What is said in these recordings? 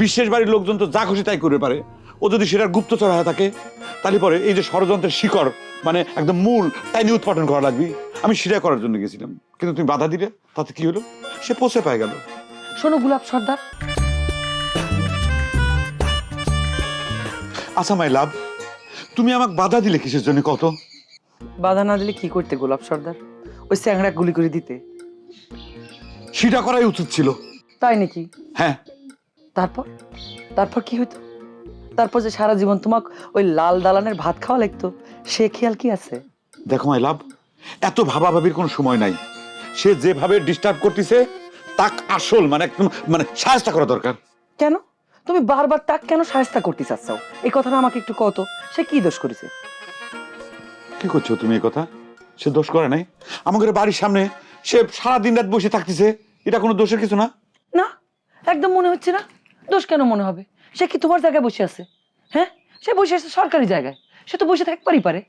বিশেষ বাড়ির লোকজন তো যা খুশি তাই করতে পারে। ও যদি সেটার গুপ্তচর হয়ে থাকে তাহলে পরে এই যে ষড়যন্ত্রের শিকড় মানে একদম মূল তাই নিয়ে উৎপাদন করা লাগবে। আমি সেটা করার জন্য গেছিলাম, কিন্তু তুমি বাধা দিলে, তাতে কি হলো? সে পচে পায় গেল। শোনো গোলাপ সর্দার, আচ্ছা মাই লাভ, তুমি আমাকে বাধা দিলে কিসের জন্য কত? বাধা না দিলে কি করতে গোলাপ সর্দার? ওই স্যাংরা গুলি করে দিতে। সেটা করাই উচিত ছিল। তাই নাকি? হ্যাঁ। তারপর তারপর কি হইতো? তারপর যে সারা জীবন তোমাকে ওই লাল দালানের ভাত খাওয়া লাগতো, সে খেয়াল কি আছে? দেখো মাই লাভ, এত ভাবাভাবির কোনো সময় নাই। সে যেভাবে ডিস্টার্ব করতেছে তাক আসল মানে একদম মানে সাহায্য করা দরকার। কেন তুমি বারবার তাক কেন সাহায্য করতে চাচ্ছ? এই কথাটা আমাকে একটু কত, সে কি দোষ করেছে? কি করছো তুমি এই কথা? সে দোষ করে নাই। আমাদের বাড়ির সামনে সে সারা দিন রাত বসে থাকতেছে, এটা কোনো দোষের কিছু না। না, একদম মনে হচ্ছে না। দোষ কেন মনে হবে? সে কি তোমার জায়গায় বসে আছে? হ্যাঁ, সে বসে আছে সরকারি জায়গায়, সে তো বসে থাকতেই পারে।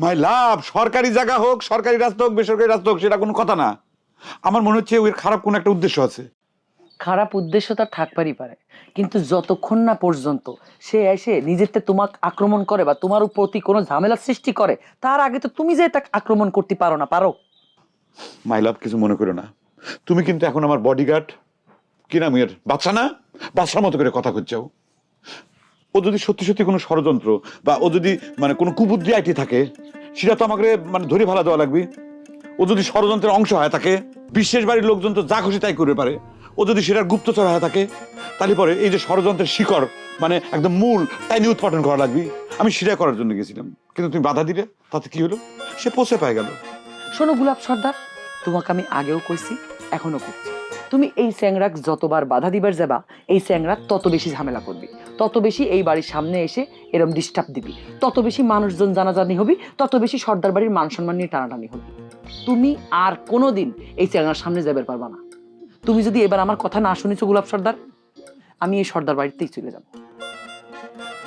মাই লাভ, সরকারি জায়গা হোক, সরকারি রাস্তা হোক, বেসরকারি রাস্তা হোক, সেটা কোনো কথা না। আমার মনে হচ্ছে ওর খারাপ কোনো একটা উদ্দেশ্য আছে। খারাপ উদ্দেশ্য তার থাকবারই পারে, কিন্তু যতক্ষণ না পর্যন্ত সে এসে নিজেতে তোমাকে আক্রমণ করে বা তোমার প্রতি কোনো ঝামেলা সৃষ্টি করে, তার আগে তো তুমি যে তাকে আক্রমণ করতে পারো না। পারো? মাই লাভ, কিছু মনে করো না। তুমি কিন্তু এখন আমার বডিগার্ড, কি নাম এর, বাচ্চা না? বাচ্চার মতো করে কথা করছাও। ও যদি সত্যি সত্যি কোনো ষড়যন্ত্র বা ও যদি মানে কোনো কুবুদ্ধি আইটি থাকে, সেটা তো আমাকে মানে ধরে ফেলা দেওয়া লাগবে। ও যদি ষড়যন্ত্রের অংশ হয়ে থাকে, বিশেষ বাড়ির লোকজন তো যা খুশি তাই করতে পারে। ও যদি সেটার গুপ্তচর হয়ে থাকে তাহলে পরে এই যে ষড়যন্ত্রের শিকড় মানে একদম মূল তাই নিয়ে উৎপাদন করা লাগবে। আমি সেটা করার জন্য গেছিলাম, কিন্তু তুমি বাধা দিলে, তাতে কি হলো? সে পচে পায় গেল। শোনো গোলাপ সর্দার, তোমাকে আমি আগেও কইছি, এখনো করছি, তুমি এই স্যাংরাক যতবার বাধা দিবার যাবা, এই স্যাংরাক তত বেশি ঝামেলা করবি, তত বেশি এই বাড়ির সামনে এসে এরম ডিস্টার্ব দিবি, তত বেশি মানুষজন জানাজানি হবি, তত বেশি সর্দার বাড়ির মান সম্মান নিয়ে টানাটানি হবি। তুমি আর কোনোদিন এই স্যাংরার সামনে যাবার পারবা না। তুমি যদি এবার আমার কথা না শুনেছো গোলাপ সর্দার, আমি এই সর্দার বাড়িতেই চলে যাব।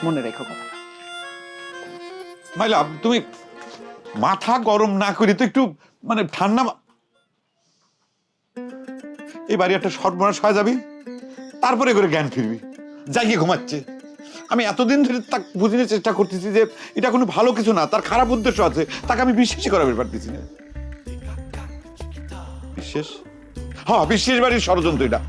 মনে রেখো কথা। মাই লাভ, তুমি মাথা গরম না করি তো একটু মানে ঠান্ডা। এই বাড়ি একটা সর্বনাশ হয়ে যাবি, তারপরে করে জ্ঞান ফিরবি। জাগিয়ে ঘুমাচ্ছে। আমি এতদিন ধরে তাকে বুঝিয়ে চেষ্টা করতেছি যে এটা কোনো ভালো কিছু না, তার খারাপ উদ্দেশ্য আছে, তাকে আমি বিশ্বাসই করাতে পারতেছি না। বিশ্বাস? হ্যাঁ, বিশ্বাস বাড়ির ষড়যন্ত্র এটা।